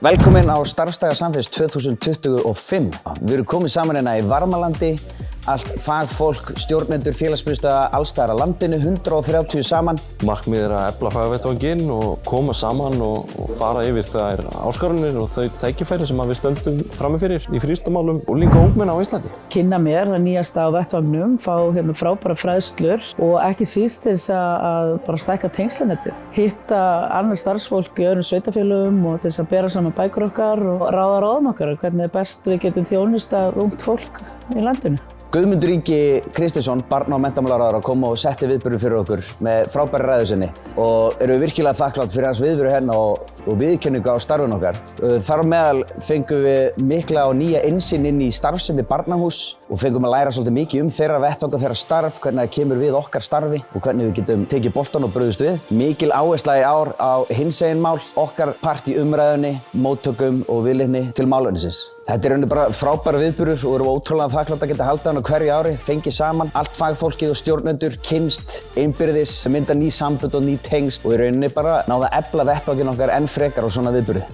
Velkomin á Starfsdaga Samfélags 2025. Við erum komið saman hérna í Varmalandi, allt fagfólk, stjórnendur, félagsmiðstöðva, alls staðar á landinu, 130 saman. Markmiðið er að efla fagvettvanginn og koma saman og fara yfir þær áskoranir og þau tækifæri sem við stöndum frammi fyrir í frístundamálum unglinga og ungmenna á Íslandi. Kynna mér það nýjasta á vettvangnum, fá frábæra fræðslur og ekki síst til þess að bara stækka tengslanettið. Hitta annað starfsfólk í öðrum sveitarfélögum og til þess að bera saman bækur okkar og ráða ráðum okkar hvernig er best við getum þjónustað ungt fólk í landinu. Guðmundur Ingi Kristinsson, barna- og menntamálaráðherra, kom og setti viðburðinn fyrir okkur með frábæri ræðu sinni og erum við virkilega þakklátt fyrir hans viðburð hérna og viðurkenningu á starfinu okkar. Þar á meðal fengum við mikla og nýja innsýn inn í starfsemi Barnahúss og fengum að læra svolítið mikið þeirra vettvang og þeirra starf, hvernig það kemur við okkar starfi og hvernig við getum tekið boltann og brugðist við. Mikil áhersla í ár á hinsegin mál, okkar part í umræðunni, móttökum og viðleitni til málefnisins. Þetta er bara frábæra viðburður og erum ótrúlega þakklátt að geta haldið hann á hverju ári, fengið saman allt fagfólkið og stjórnendur, kynnst, innbyrðis, mynda ný sambönd og ný tengsl og í rauninni bara náða að efla vettvanginn okkar enn frekar á svona viðburði.